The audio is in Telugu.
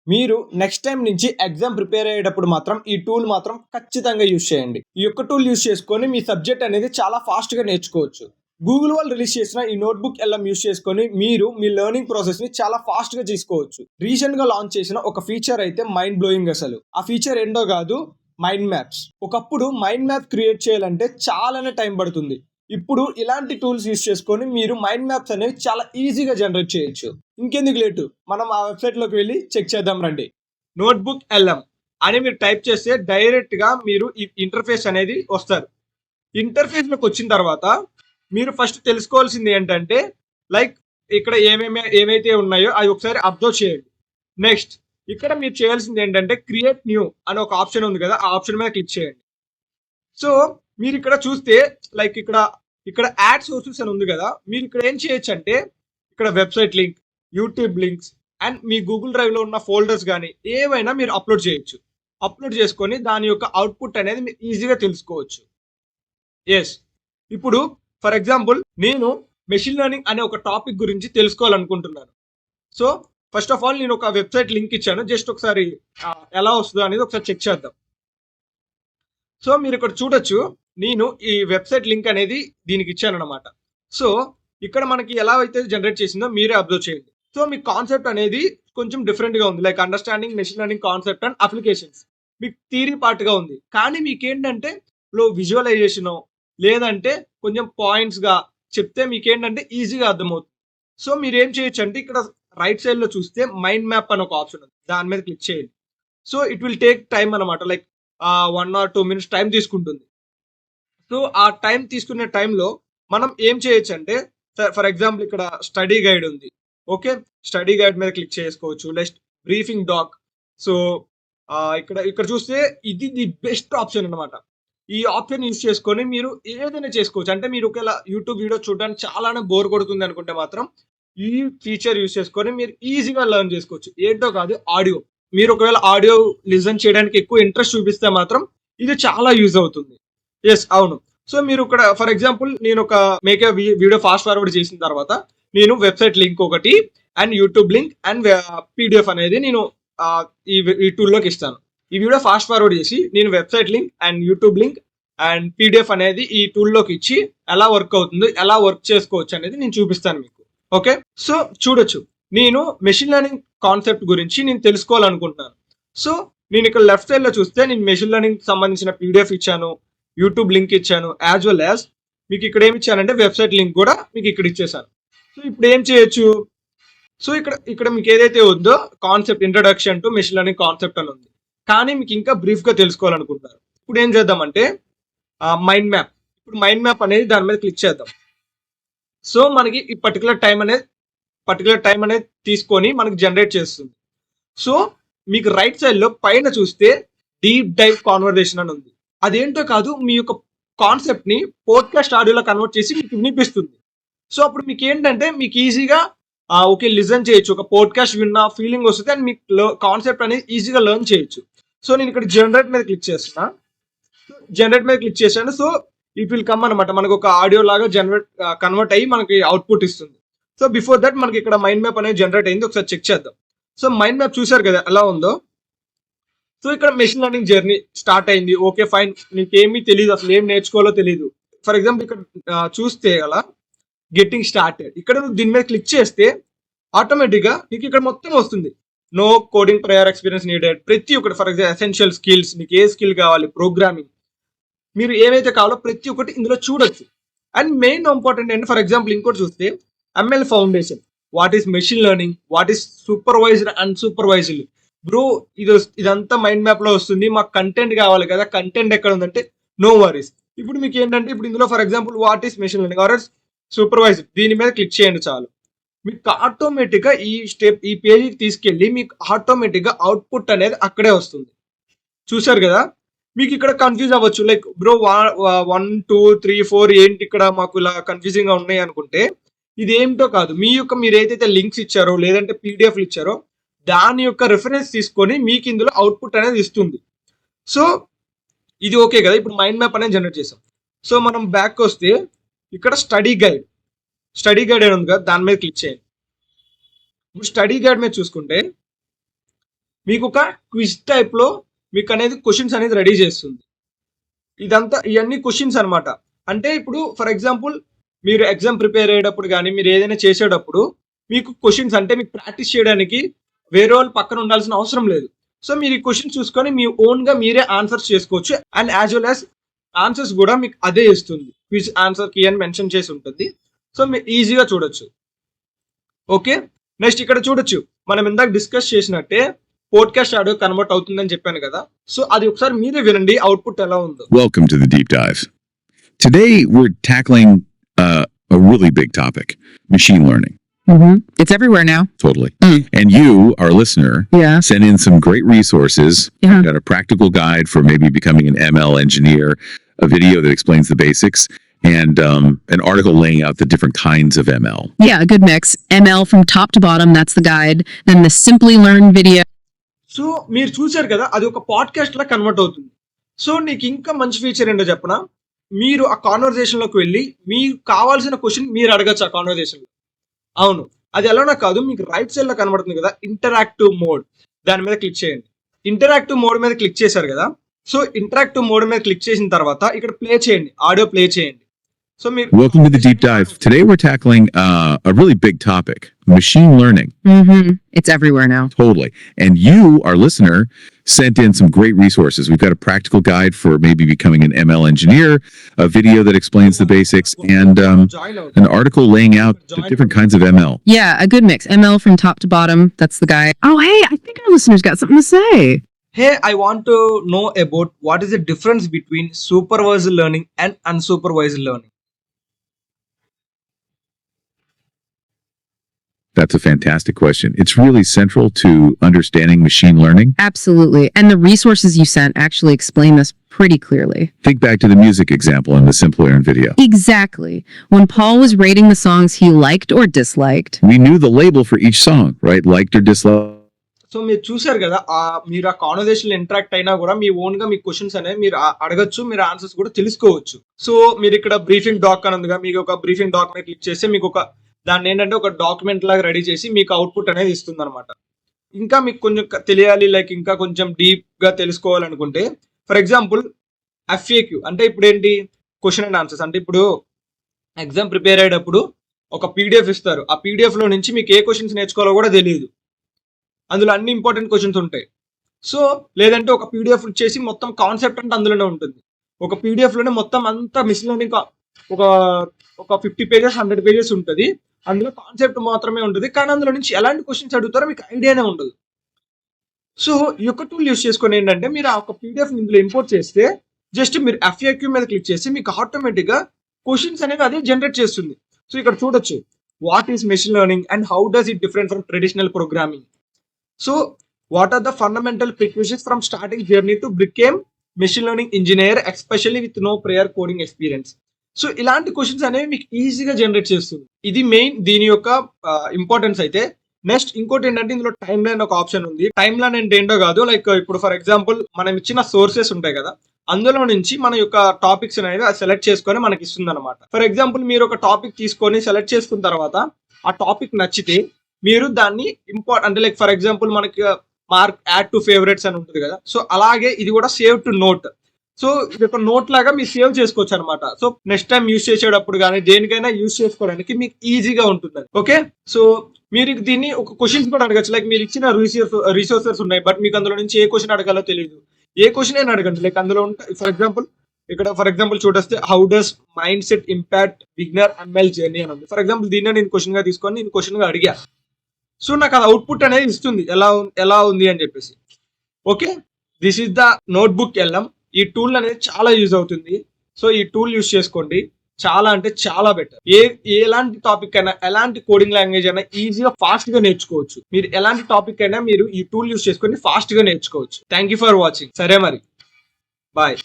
మీరు నెక్స్ట్ టైం నుంచి ఎగ్జామ్ ప్రిపేర్ అయ్యేటప్పుడు మాత్రం ఈ టూల్ మాత్రం ఖచ్చితంగా యూజ్ చేయండి. ఈ యొక్క టూల్ యూజ్ చేసుకొని మీ సబ్జెక్ట్ అనేది చాలా ఫాస్ట్‌గా నేర్చుకోవచ్చు. గూగుల్ వాళ్ళు రిలీజ్ చేసిన ఈ నోట్‌బుక్ ఎల్ఎం యూజ్ చేసుకొని మీరు మీ లెర్నింగ్ ప్రాసెస్‌ని చాలా ఫాస్ట్‌గా చేసుకోవచ్చు. రీసెంట్‌గా లాంచ్ చేసిన ఒక ఫీచర్ అయితే మైండ్ బ్లోయింగ్ అసలు. ఆ ఫీచర్ ఏంటో కాదు, మైండ్ మ్యాప్స్. ఒకప్పుడు మైండ్ మ్యాప్ క్రియేట్ చేయాలంటే చాలానే టైం పడుతుంది. ఇప్పుడు ఇలాంటి టూల్స్ యూజ్ చేసుకొని మీరు మైండ్ మ్యాప్స్ అనేవి చాలా ఈజీగా జనరేట్ చేయొచ్చు. ఇంకెందుకు లేటు, మనం ఆ వెబ్సైట్లోకి వెళ్ళి చెక్ చేద్దాం రండి. నోట్బుక్ ఎల్ఎం అని మీరు టైప్ చేస్తే డైరెక్ట్గా మీరు ఈ ఇంటర్ఫేస్ అనేది వస్తారు. ఇంటర్ఫేస్లోకి వచ్చిన తర్వాత మీరు ఫస్ట్ తెలుసుకోవాల్సింది ఏంటంటే లైక్ ఇక్కడ ఏమైతే ఉన్నాయో అవి ఒకసారి అబ్జర్వ్ చేయండి. నెక్స్ట్ ఇక్కడ మీరు చేయాల్సింది ఏంటంటే క్రియేట్ న్యూ అని ఒక ఆప్షన్ ఉంది కదా, ఆ ఆప్షన్ మీద క్లిక్ చేయండి. సో మీరు ఇక్కడ చూస్తే లైక్ ఇక్కడ యాడ్ సోర్సెస్ అని ఉంది కదా, మీరు ఇక్కడ ఏం చేయొచ్చు అంటే ఇక్కడ website link, YouTube links and me Google డ్రైవ్లో ఉన్న ఫోల్డర్స్ కానీ ఏవైనా మీరు అప్లోడ్ చేయొచ్చు. అప్లోడ్ చేసుకొని దాని యొక్క అవుట్పుట్ అనేది మీరు ఈజీగా తెలుసుకోవచ్చు. ఎస్, ఇప్పుడు ఫర్ ఎగ్జాంపుల్ నేను మెషిన్ లెర్నింగ్ అనే ఒక టాపిక్ గురించి తెలుసుకోవాలనుకుంటున్నాను. సో ఫస్ట్ ఆఫ్ ఆల్ నేను ఒక వెబ్సైట్ లింక్ ఇచ్చాను, జస్ట్ ఒకసారి ఎలా వస్తుందో అనేది ఒకసారి చెక్ చేద్దాం. సో మీరు ఇక్కడ చూడొచ్చు, నేను ఈ వెబ్సైట్ లింక్ అనేది దీనికి ఇచ్చాను అనమాట. సో ఇక్కడ మనకి ఎలా అయితే జనరేట్ చేసిందో మీరే అబ్జర్వ్ చేయండి. సో మీ కాన్సెప్ట్ అనేది కొంచెం డిఫరెంట్గా ఉంది, like understanding machine learning concept and applications. మీకు థియరీ పార్ట్గా ఉంది, కానీ మీకేంటంటే విజువలైజేషన్ లేదంటే కొంచెం పాయింట్స్గా చెప్తే మీకేంటంటే ఈజీగా అర్థమవుతుంది. సో మీరు ఏం చేయొచ్చు అంటే ఇక్కడ రైట్ సైడ్లో చూస్తే మైండ్ మ్యాప్ అని ఒక ఆప్షన్ ఉంది, దాని మీద క్లిక్ చేయండి. So it will take time అనమాట, లైక్ 1 or 2 minutes టైం తీసుకుంటుంది. సో ఆ టైం తీసుకునే టైంలో మనం ఏం చేయొచ్చు అంటే ఫర్ ఎగ్జాంపుల్ ఇక్కడ స్టడీ గైడ్ ఉంది. ఓకే, స్టడీ గైడ్ మీద క్లిక్ చేసుకోవచ్చు. Next briefing doc. సో ఇక్కడ చూస్తే ఇది ది బెస్ట్ ఆప్షన్ అనమాట. ఈ ఆప్షన్ యూజ్ చేసుకొని మీరు ఏదైనా చేసుకోవచ్చు. అంటే మీరు ఒకవేళ యూట్యూబ్ వీడియో చూడడానికి చాలానే బోర్ కొడుతుంది అనుకుంటే మాత్రం ఈ ఫీచర్ యూజ్ చేసుకొని మీరు ఈజీగా లెర్న్ చేసుకోవచ్చు. ఏంటో కాదు, ఆడియో. మీరు ఒకవేళ ఆడియో లిజన్ చేయడానికి ఎక్కువ ఇంట్రెస్ట్ చూపిస్తే మాత్రం ఇది చాలా యూజ్ అవుతుంది. ఎస్, అవును. సో మీరు ఇక్కడ ఫర్ ఎగ్జాంపుల్ నేను ఒక మేక్ వీడియో ఫాస్ట్ ఫార్వర్డ్ చేసిన తర్వాత నేను వెబ్సైట్ లింక్ ఒకటి and YouTube link and PDF అనేది నేను ఈ టూల్లోకి ఇస్తాను. ఈ వీడియో ఫాస్ట్ ఫార్వర్డ్ చేసి నేను website link and YouTube link and PDF అనేది ఈ టూల్లోకి ఇచ్చి ఎలా వర్క్ అవుతుందో, ఎలా వర్క్ చేసుకోవచ్చు అనేది నేను చూపిస్తాను మీకు. ఓకే, సో చూడొచ్చు, నేను మెషిన్ లెర్నింగ్ కాన్సెప్ట్ గురించి నేను తెలుసుకోవాలనుకుంటున్నాను. సో నేను ఇక్కడ లెఫ్ట్ సైడ్లో చూస్తే నేను మెషిన్ లెర్నింగ్ సంబంధించిన పీడిఎఫ్ ఇచ్చాను, యూట్యూబ్ లింక్ ఇచ్చాను, యాజ్ వెల్ యాజ్ మీకు ఇక్కడ ఏమి ఇచ్చానంటే వెబ్సైట్ లింక్ కూడా మీకు ఇక్కడ ఇచ్చేసాను. సో ఇప్పుడు ఏం చేయొచ్చు, సో ఇక్కడ మీకు ఏదైతే ఉందో concept introduction to machine learning concept అని ఉంది, కానీ మీకు ఇంకా బ్రీఫ్గా తెలుసుకోవాలనుకుంటున్నారు. ఇప్పుడు ఏం చేద్దామంటే మైండ్ మ్యాప్. ఇప్పుడు మైండ్ మ్యాప్ అనేది దాని మీద క్లిక్ చేద్దాం. సో మనకి ఈ పర్టికులర్ టైం అనేది తీసుకొని మనకి జనరేట్ చేస్తుంది. సో మీకు రైట్ సైడ్లో పైన చూస్తే డీప్ డైవ్ కాన్వర్జేషన్ అని ఉంది. అదేంటో కాదు, మీ యొక్క కాన్సెప్ట్ని పోడ్కాస్ట్ ఆడియోలో కన్వర్ట్ చేసి మీకు వినిపిస్తుంది. సో అప్పుడు మీకు ఏంటంటే మీకు ఈజీగా ఓకే లిజన్ చేయొచ్చు, ఒక పోడ్కాస్ట్ విన్న ఫీలింగ్ వస్తుంది అండ్ మీకు కాన్సెప్ట్ అనేది ఈజీగా లెర్న్ చేయొచ్చు. సో నేను ఇక్కడ జనరేట్ మీద క్లిక్ చేశాను. సో ఇట్ విల్ కమ్ అనమాట, మనకు ఒక ఆడియో లాగా కన్వర్ట్ అయ్యి మనకి అవుట్పుట్ ఇస్తుంది. సో బిఫోర్ దట్ మనకి ఇక్కడ మైండ్ మ్యాప్ అనేది జనరేట్ అయింది, ఒకసారి చెక్ చేద్దాం. సో మైండ్ మ్యాప్ చూసారు కదా ఎలా ఉందో. సో ఇక్కడ మెషిన్ లెర్నింగ్ జర్నీ స్టార్ట్ అయింది. ఓకే ఫైన్, మీకు ఏమీ తెలియదు, అసలు ఏం నేర్చుకోవాలో తెలియదు. ఫర్ ఎగ్జాంపుల్ ఇక్కడ చూస్తే అలా గెట్టింగ్ స్టార్టెడ్, ఇక్కడ నువ్వు దీని మీద క్లిక్ చేస్తే ఆటోమేటిక్గా నీకు ఇక్కడ మొత్తం వస్తుంది. No coding prior experience needed, ప్రతి ఒక్కటి. ఫర్ ఎగ్జాంపుల్ ఎసెన్షియల్ స్కిల్స్, మీకు ఏ స్కిల్ కావాలి, ప్రోగ్రామింగ్, మీరు ఏవైతే కావాలో ప్రతి ఒక్కటి ఇందులో చూడొచ్చు. అండ్ మెయిన్ ఇంపార్టెంట్ ఏంటి, ఫర్ ఎగ్జాంపుల్ ఇంకోటి చూస్తే ML foundation, what is machine learning, what is supervised and supervised. Bro ఇదంతా మైండ్ మ్యాప్ లో వస్తుంది, మాకు కంటెంట్ కావాలి కదా, కంటెంట్ ఎక్కడ ఉందంటే నో వరీస్. ఇప్పుడు మీకు ఏంటంటే ఇప్పుడు ఇందులో for example what is machine learning or supervised, దీని మీద క్లిక్ చేయండి చాలు. మీకు ఆటోమేటిక్గా ఈ పేజీకి తీసుకెళ్ళి మీకు ఆటోమేటిక్గా అవుట్పుట్ అనేది అక్కడే వస్తుంది. చూసారు కదా, మీకు ఇక్కడ కన్ఫ్యూజ్ అవ్వచ్చు, లైక్ బ్రో 1 2 3 4 ఏంటి ఇక్కడ మాకు ఇలా కన్ఫ్యూజింగ్ గా ఉన్నాయి అనుకుంటే ఇది ఏమిటో కాదు, మీరు ఏదైతే లింక్స్ ఇచ్చారో లేదంటే పీడిఎఫ్లు ఇచ్చారో దాని యొక్క రిఫరెన్స్ తీసుకొని మీకు ఇందులో అవుట్పుట్ అనేది ఇస్తుంది. సో ఇది ఓకే కదా, ఇప్పుడు మైండ్ మ్యాప్ అనేది జనరేట్ చేసాం. సో మనం బ్యాక్ వస్తే ఇక్కడ స్టడీ గైడ్ అని ఉంది కదా, దాని మీద క్లిక్ చేయండి. ఇప్పుడు స్టడీ గైడ్ మీద చూసుకుంటే మీకు ఒక క్విజ్ టైప్ లో మీకు అనేది క్వశ్చన్స్ అనేది రెడీ చేస్తుంది. ఇవన్నీ క్వశ్చన్స్ అన్నమాట. అంటే ఇప్పుడు ఫర్ ఎగ్జాంపుల్ మీరు ఎగ్జామ్ ప్రిపేర్ అయ్యేటప్పుడు కానీ మీరు ఏదైనా చేసేటప్పుడు మీకు క్వశ్చన్స్ అంటే మీకు ప్రాక్టీస్ చేయడానికి వేరే వాళ్ళు పక్కన ఉండాల్సిన అవసరం లేదు. సో మీరు ఈ క్వశ్చన్ చూసుకొని మీ ఓన్ గా మీరే ఆన్సర్స్ చేసుకోవచ్చు. And as well as answers కూడా మీకు అదే ఇస్తుంది. క్విజ్ ఆన్సర్ కీ అని మెన్షన్ చేసి ఉంటుంది. సో మీరు ఈజీగా చూడొచ్చు. ఓకే, నెక్స్ట్ ఇక్కడ చూడొచ్చు మనం ఇందాక డిస్కస్ చేసినట్టే పోడ్కాస్ట్ ఆడియో కన్వర్ట్ అవుతుందని చెప్పాను కదా. సో అది ఒకసారి మీరే వినండి అవుట్పుట్ ఎలా ఉందో. Welcome to the deep dive. Today we're tackling a really big topic, machine learning. It's everywhere now. Totally. Mm. And you, our listener, Yeah. sent in some great resources. Yeah. Got a practical guide for maybe becoming an ML engineer, a video that explains the basics, and an article laying out the different kinds of ML. Yeah, a good mix. ML from top to bottom, that's the guide. Then the Simply Learn video. So మీరు చూశారు కదా, అది ఒక పాడ్కాస్ట్ లా కన్వర్ట్ అవుతుంది. సో నీకు ఇంకా మంచి ఫీచర్ ఏంటో చెప్పనా, మీరు ఆ కాన్వర్జేషన్ లోకి వెళ్ళి మీకు కావాల్సిన క్వశ్చన్ మీరు అడగచ్చు ఆ కాన్వర్జేషన్ లో. అవును, అది ఎలానో కాదు, మీకు రైట్ సైడ్ లో కనబడుతుంది కదా ఇంటరాక్టివ్ మోడ్, దాని మీద క్లిక్ చేయండి. ఇంటరాక్టివ్ మోడ్ మీద క్లిక్ చేశారు కదా, సో ఇంటరాక్టివ్ మోడ్ మీద క్లిక్ చేసిన తర్వాత ఇక్కడ ప్లే చేయండి, ఆడియో ప్లే చేయండి. సో మీరు Welcome to the deep dive. Today we're tackling a really big topic, machine learning. It's everywhere now. Totally. And you, our listener, sent in some great resources. We've got a practical guide for maybe becoming an ML engineer, a video that explains the basics, and join అవుతుంది. an article laying out the different kinds of ML. Yeah, a good mix. ML from top to bottom, that's the guide. Oh, hey, I think our listeners got something to say. Hey, I want to know about what is the difference between supervised learning and unsupervised learning. That's a fantastic question. It's really central to understanding machine learning. Absolutely. And the resources you sent actually explain this pretty clearly. Think back to the music example in the Simply Learn video. Exactly. When Paul was rating the songs he liked or disliked. We knew the label for each song, right? Liked or disliked. So మీరు చూసారు కదా, మీరు ఆ కాన్వర్జేషన్ ఇంటరాక్ట్ అయినా కూడా మీ ఓన్ గా మీ క్వశ్చన్స్ అనేవి మీరు అడగచ్చు, మీరు ఆన్సర్స్ కూడా తెలుసుకోవచ్చు. సో మీరు ఇక్కడ బ్రీఫింగ్ డాక్ అని ఉందిగా, మీకు ఒక బ్రీఫింగ్ డాక్ మీద క్లిక్ చేస్తే మీకు ఒక దాన్ని ఏంటంటే ఒక డాక్యుమెంట్ లాగా రెడీ చేసి మీకు అవుట్పుట్ అనేది ఇస్తుంది అనమాట. ఇంకా మీకు కొంచెం తెలియాలి, లైక్ ఇంకా కొంచెం డీప్ గా తెలుసుకోవాలనుకుంటే ఫర్ ఎగ్జాంపుల్ FAQ అంటే ఇప్పుడు ఏంటి, క్వశ్చన్ అండ్ ఆన్సర్స్. అంటే ఇప్పుడు ఎగ్జామ్ ప్రిపేర్ అయ్యేటప్పుడు ఒక PDF ఇస్తారు, ఆ PDF లో నుంచి మీకు ఏ క్వశ్చన్స్ నేర్చుకోవాలో కూడా తెలియదు, అందులో అన్ని ఇంపార్టెంట్ క్వశ్చన్స్ ఉంటాయి. సో లేదంటే ఒక PDF ఇచ్చేసి మొత్తం కాన్సెప్ట్ అంటే అందులోనే ఉంటుంది. ఒక PDF లోనే మొత్తం అంతా మిషన్ లెర్నింగ్ ఒక 50 pages 100 pages ఉంటుంది, అందులో కాన్సెప్ట్ మాత్రమే ఉంటుంది, కానీ అందులో నుంచి ఎలాంటి క్వశ్చన్స్ అడుగుతారో మీకు ఐడియానే ఉండదు. సో ఈ యొక్క టూల్ యూస్ చేసుకొని ఏంటంటే మీరు ఆ ఒక PDF ఇందులో ఇంపోర్ట్ చేస్తే జస్ట్ మీరు FAQ మీద క్లిక్ చేసి మీకు ఆటోమేటిక్ గా క్వశ్చన్స్ అనేది అదే జనరేట్ చేస్తుంది. సో ఇక్కడ చూడొచ్చు, what is machine learning and how does it different from traditional programming. So what are the fundamental prerequisites from starting journey to became machine learning engineer especially with no prior coding experience. So ఇలాంటి క్వశ్చన్స్ అనేవి మీకు ఈజీగా జనరేట్ చేస్తుంది. ఇది మెయిన్ దీని యొక్క ఇంపార్టెన్స్ అయితే. నెక్స్ట్ ఇంకోటి ఏంటంటే ఇందులో టైమ్ లైన్ ఒక ఆప్షన్ ఉంది. టైమ్ లైన్ అంటే ఏంటో కాదు, లైక్ ఇప్పుడు ఫర్ ఎగ్జాంపుల్ మనం ఇచ్చిన సోర్సెస్ ఉంటాయి కదా, అందులో నుంచి మన యొక్క టాపిక్స్ అనేవి సెలెక్ట్ చేసుకొని మనకి ఇస్తుంది అనమాట. ఫర్ ఎగ్జాంపుల్ మీరు ఒక టాపిక్ తీసుకొని సెలెక్ట్ చేసుకున్న తర్వాత ఆ టాపిక్ నచ్చితే మీరు దాన్ని అంటే లైక్ ఫర్ ఎగ్జాంపుల్ మనకి మార్క్ యాడ్ టు ఫేవరెట్స్ అని ఉంటుంది కదా, సో అలాగే ఇది కూడా సేవ్ టు నోట్. సో ఇది ఒక నోట్ లాగా మీరు సేవ్ చేసుకోవచ్చు అనమాట. సో నెక్స్ట్ టైం యూజ్ చేసేటప్పుడు కానీ దేనికైనా యూజ్ చేసుకోవడానికి మీకు ఈజీగా ఉంటుంది. ఓకే, సో మీరు దీన్ని ఒక క్వశ్చన్స్ కూడా అడగచ్చు. లైక్ మీరు ఇచ్చిన రిసోర్సెస్ ఉన్నాయి, బట్ మీకు అందులో నుంచి ఏ క్వశ్చన్ అడగాలో తెలియదు, ఏ క్వశ్చన్ అయినా అడగండి. లైక్ అందులో ఉంటాయి ఫర్ ఎగ్జాంపుల్ చూడొస్తే how does mind set impact beginner ML journey అని ఉంది. ఫర్ ఎగ్జాంపుల్ దీన్ని నేను క్వశ్చన్ గా తీసుకొని నేను క్వశ్చన్ గా అడిగా, సో నాకు అది అవుట్పుట్ అనేది ఇస్తుంది ఎలా ఉంది అని చెప్పేసి. Okay, this is the notebook LM. ఈ టూల్ అనేది చాలా యూజ్ అవుతుంది. సో ఈ టూల్ యూజ్ చేసుకోండి, చాలా అంటే చాలా బెటర్. ఎలాంటి టాపిక్ అయినా ఎలాంటి కోడింగ్ లాంగ్వేజ్ అయినా ఈజీగా ఫాస్ట్ గా నేర్చుకోవచ్చు. మీరు ఎలాంటి టాపిక్ అయినా మీరు ఈ టూల్ యూజ్ చేసుకొని ఫాస్ట్ గా నేర్చుకోవచ్చు. Thank you for watching. సరే మరి, బాయ్.